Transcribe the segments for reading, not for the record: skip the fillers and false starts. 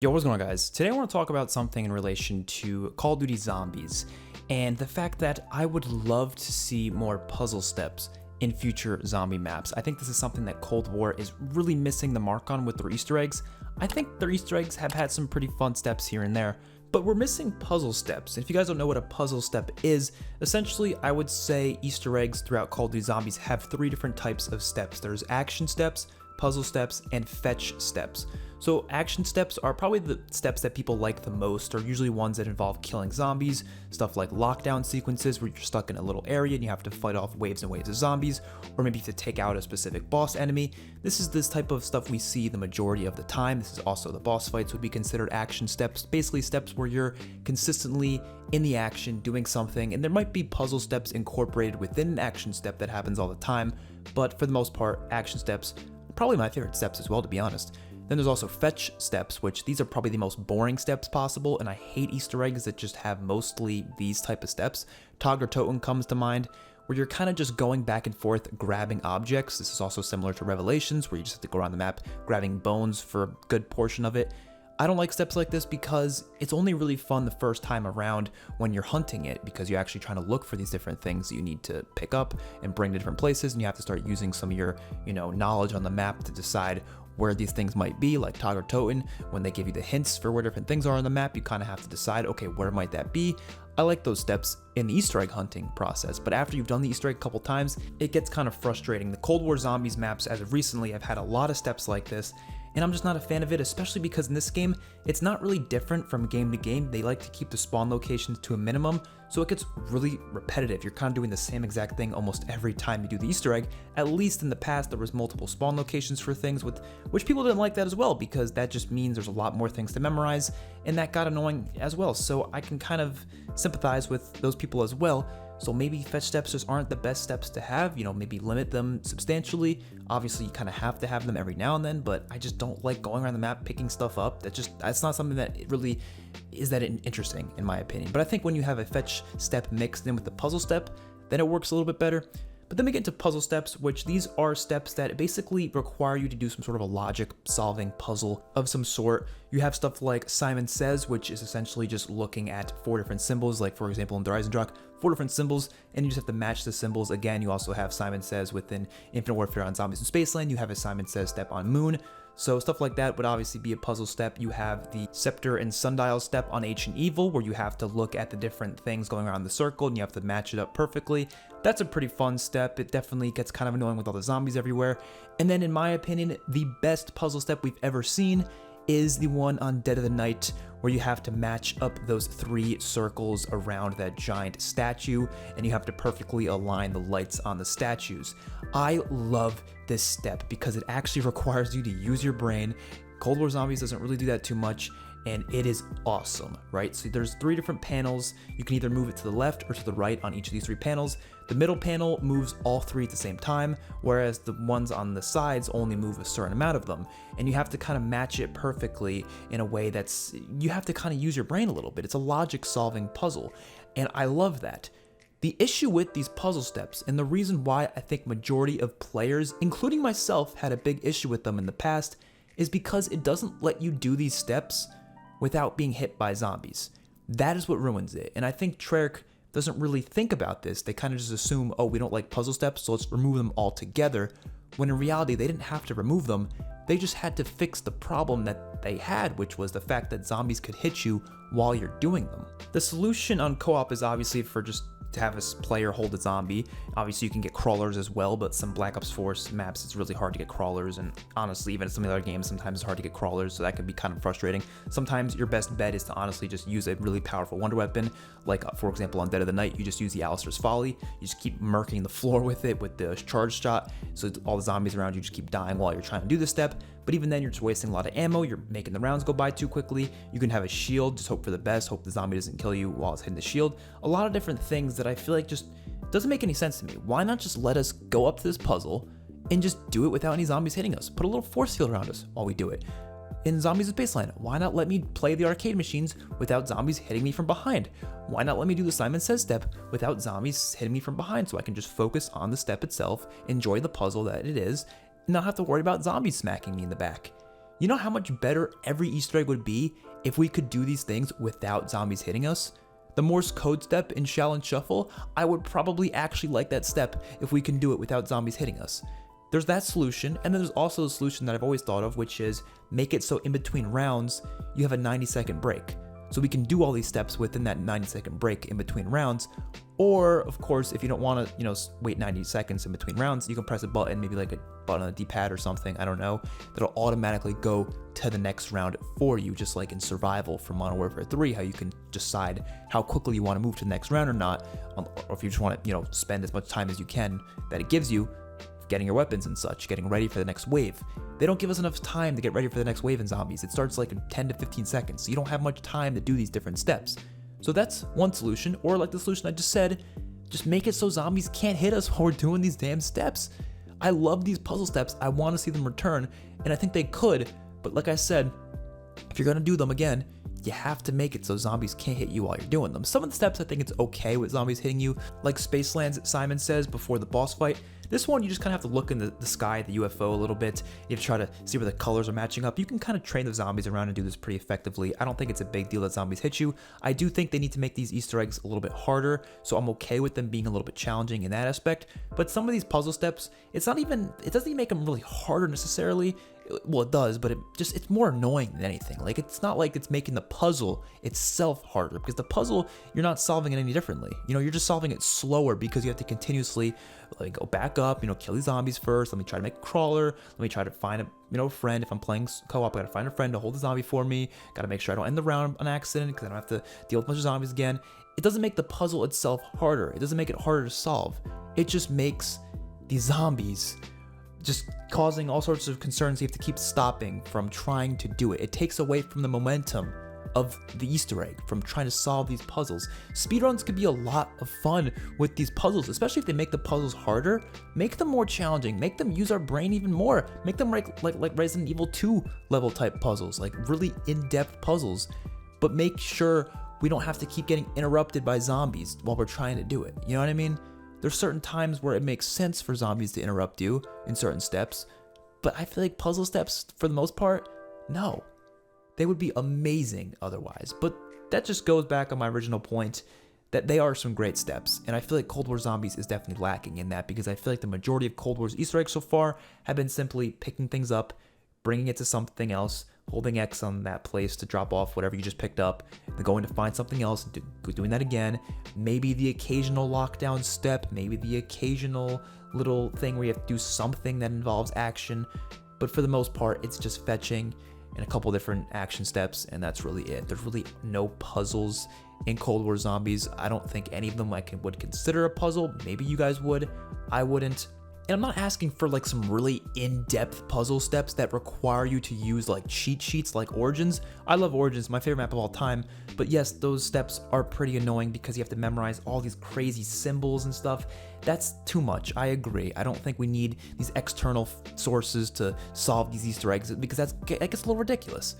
Yo, what's going on, guys? Today I want to talk about something in relation to Call of Duty Zombies and the fact that I would love to see more puzzle steps in future zombie maps. I think this is something that Cold War is really missing the mark on with their Easter eggs. I think their Easter eggs have had some pretty fun steps here and there, but we're missing puzzle steps. And if you guys don't know what a puzzle step is, essentially I would say Easter eggs throughout Call of Duty Zombies have three different types of steps. There's action steps, puzzle steps, and fetch steps. So action steps are probably the steps that people like the most, are usually ones that involve killing zombies, stuff like lockdown sequences where you're stuck in a little area and you have to fight off waves and waves of zombies, or maybe to take out a specific boss enemy. This is this type of stuff we see the majority of the time. This is also the boss fights would be considered action steps, basically steps where you're consistently in the action doing something, and there might be puzzle steps incorporated within an action step that happens all the time, but for the most part, action steps are probably my favorite steps as well, to be honest. Then there's also fetch steps, which these are probably the most boring steps possible, and I hate Easter eggs that just have mostly these type of steps. Togger Totem comes to mind, where you're kind of just going back and forth grabbing objects. This is also similar to Revelations, where you just have to go around the map grabbing bones for a good portion of it. I don't like steps like this because it's only really fun the first time around when you're hunting it, because you're actually trying to look for these different things that you need to pick up and bring to different places, and you have to start using some of your, knowledge on the map to decide where these things might be. Like Togger Totem, when they give you the hints for where different things are on the map, you kind of have to decide, okay, where might that be? I like those steps in the Easter egg hunting process, but after you've done the Easter egg a couple times, it gets kind of frustrating. The Cold War Zombies maps as of recently have had a lot of steps like this, and I'm just not a fan of it, especially because in this game, it's not really different from game to game. They like to keep the spawn locations to a minimum, so it gets really repetitive. You're kind of doing the same exact thing almost every time you do the Easter egg. At least in the past, there was multiple spawn locations for things, which people didn't like that as well, because that just means there's a lot more things to memorize, and that got annoying as well. So I can kind of sympathize with those people as well. So maybe fetch steps just aren't the best steps to have, maybe limit them substantially. Obviously, you kind of have to have them every now and then, but I just don't like going around the map picking stuff up. That's not something that really is that interesting, in my opinion. But I think when you have a fetch step mixed in with the puzzle step, then it works a little bit better. But then we get into puzzle steps, which these are steps that basically require you to do some sort of a logic solving puzzle of some sort. You have stuff like Simon Says, which is essentially just looking at 4 different symbols, like for example in Dreisendrach, 4 different symbols, and you just have to match the symbols. Again, you also have Simon Says within Infinite Warfare on Zombies in Spaceland. You have a Simon Says step on Moon. So stuff like that would obviously be a puzzle step. You have the Scepter and Sundial step on Ancient Evil, where you have to look at the different things going around the circle and you have to match it up perfectly. That's a pretty fun step. It definitely gets kind of annoying with all the zombies everywhere. And then in my opinion, the best puzzle step we've ever seen is the one on Dead of the Night, where you have to match up those 3 circles around that giant statue, and you have to perfectly align the lights on the statues. I love this step because it actually requires you to use your brain. Cold War Zombies doesn't really do that too much, and it is awesome, right? So there's 3 different panels. You can either move it to the left or to the right on each of these 3 panels. The middle panel moves all 3 at the same time, whereas the ones on the sides only move a certain amount of them. And you have to kind of match it perfectly in a way you have to kind of use your brain a little bit. It's a logic solving puzzle, and I love that. The issue with these puzzle steps, and the reason why I think majority of players, including myself, had a big issue with them in the past, is because it doesn't let you do these steps without being hit by zombies. That is what ruins it. And I think Treyarch doesn't really think about this. They kind of just assume, oh, we don't like puzzle steps, so let's remove them altogether. When in reality, they didn't have to remove them. They just had to fix the problem that they had, which was the fact that zombies could hit you while you're doing them. The solution on co-op is obviously for just to have a player hold a zombie. Obviously you can get crawlers as well, but some Black Ops 4 maps it's really hard to get crawlers, and honestly even in some of the other games sometimes it's hard to get crawlers, so that can be kind of frustrating. Sometimes your best bet is to honestly just use a really powerful wonder weapon, like for example on Dead of the Night you just use the Alistair's Folly. You just keep murking the floor with it with the charge shot, so all the zombies around you just keep dying while you're trying to do this step. But even then, you're just wasting a lot of ammo, you're making the rounds go by too quickly. You can have a shield, just hope for the best, hope the zombie doesn't kill you while it's hitting the shield. A lot of different things that I feel like just doesn't make any sense to me. Why not just let us go up to this puzzle and just do it without any zombies hitting us? Put a little force field around us while we do it. In Zombies in Spaceland, why not let me play the arcade machines without zombies hitting me from behind? Why not let me do the Simon Says step without zombies hitting me from behind, so I can just focus on the step itself, enjoy the puzzle that it is, and not have to worry about zombies smacking me in the back? You know how much better every Easter egg would be if we could do these things without zombies hitting us? The Morse code step in Shell and Shuffle, I would probably actually like that step if we can do it without zombies hitting us. There's that solution, and then there's also a solution that I've always thought of, which is make it so in between rounds, you have a 90-second break. So we can do all these steps within that 90-second break in between rounds. Or, of course, if you don't want to, wait 90 seconds in between rounds, you can press a button, maybe like a button on the D-pad or something, I don't know, that'll automatically go to the next round for you, just like in Survival for Modern Warfare 3, how you can decide how quickly you want to move to the next round or not, or if you just want to, spend as much time as you can that it gives you, getting your weapons and such, getting ready for the next wave. They don't give us enough time to get ready for the next wave in zombies. It starts like in 10 to 15 seconds, so you don't have much time to do these different steps. So that's one solution, or like the solution I just said, just make it so zombies can't hit us while we're doing these damn steps. I love these puzzle steps. I want to see them return, and I think they could, but like I said, if you're gonna do them again, you have to make it so zombies can't hit you while you're doing them. Some of the steps I think it's okay with zombies hitting you, like Spacelands, Simon says, before the boss fight. This one, you just kind of have to look in the sky, the UFO a little bit. You have to try to see where the colors are matching up. You can kind of train the zombies around and do this pretty effectively. I don't think it's a big deal that zombies hit you. I do think they need to make these Easter eggs a little bit harder, so I'm okay with them being a little bit challenging in that aspect. But some of these puzzle steps, it doesn't even make them really harder necessarily. Well, it does, but it's more annoying than anything. Like, it's not like it's making the puzzle itself harder, because the puzzle, you're not solving it any differently. You're just solving it slower because you have to continuously like go back up, kill these zombies first. Let me try to make a crawler. Let me try to find a friend. If I'm playing co-op, I gotta find a friend to hold the zombie for me. Gotta make sure I don't end the round on accident because I don't have to deal with a bunch of zombies again. It doesn't make the puzzle itself harder. It doesn't make it harder to solve. It just makes these zombies just causing all sorts of concerns. You have to keep stopping from trying to do it. It takes away from the momentum of the Easter egg, from trying to solve these puzzles. Speedruns could be a lot of fun with these puzzles, especially if they make the puzzles harder. Make them more challenging. Make them use our brain even more. Make them like Resident Evil 2 level type puzzles, like really in-depth puzzles. But make sure we don't have to keep getting interrupted by zombies while we're trying to do it. You know what I mean? There's certain times where it makes sense for zombies to interrupt you in certain steps, but I feel like puzzle steps, for the most part, no. They would be amazing otherwise. But that just goes back on my original point that they are some great steps, and I feel like Cold War Zombies is definitely lacking in that, because I feel like the majority of Cold War's Easter eggs so far have been simply picking things up, bringing it to something else, holding X on that place to drop off whatever you just picked up, then going to find something else, doing that again, maybe the occasional lockdown step, maybe the occasional little thing where you have to do something that involves action, but for the most part, it's just fetching and a couple different action steps, and that's really it. There's really no puzzles in Cold War Zombies. I don't think any of them would consider a puzzle. Maybe you guys would. I wouldn't. And I'm not asking for like some really in-depth puzzle steps that require you to use like cheat sheets like Origins. I love Origins, my favorite map of all time. But yes, those steps are pretty annoying because you have to memorize all these crazy symbols and stuff. That's too much. I agree. I don't think we need these external sources to solve these Easter eggs, because that gets a little ridiculous.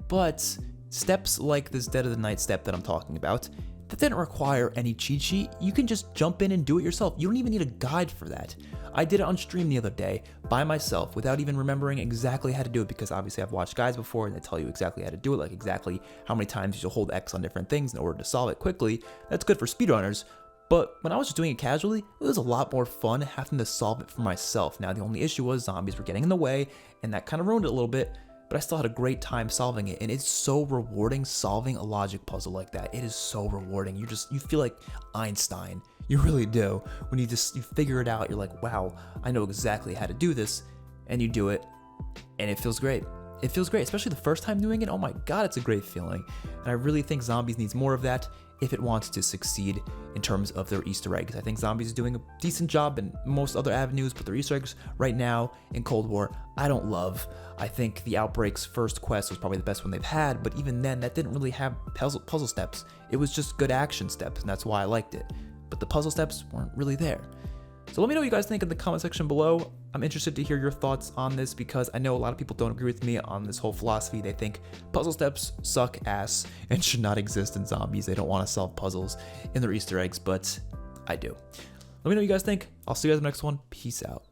But steps like this Dead of the Night step that I'm talking about, that didn't require any cheat sheet. You can just jump in and do it yourself. You don't even need a guide for that. I did it on stream the other day by myself without even remembering exactly how to do it, because obviously I've watched guides before and they tell you exactly how to do it, like exactly how many times you should hold X on different things in order to solve it quickly. That's good for speedrunners. But when I was just doing it casually, it was a lot more fun having to solve it for myself. Now, the only issue was zombies were getting in the way, and that kind of ruined it a little bit, but I still had a great time solving it, and it's so rewarding solving a logic puzzle like that. It is so rewarding. You feel like Einstein. You really do. When you figure it out, you're like, wow, I know exactly how to do this, and you do it, and it feels great. It feels great, especially the first time doing it. Oh my God, it's a great feeling. And I really think Zombies needs more of that if it wants to succeed in terms of their Easter eggs. I think Zombies is doing a decent job in most other avenues, but their Easter eggs right now in Cold War, I don't love. I think the Outbreak's first quest was probably the best one they've had, but even then, that didn't really have puzzle steps. It was just good action steps, and that's why I liked it. But the puzzle steps weren't really there. So let me know what you guys think in the comment section below. I'm interested to hear your thoughts on this, because I know a lot of people don't agree with me on this whole philosophy. They think puzzle steps suck ass and should not exist in Zombies. They don't want to solve puzzles in their Easter eggs, but I do. Let me know what you guys think. I'll see you guys in the next one. Peace out.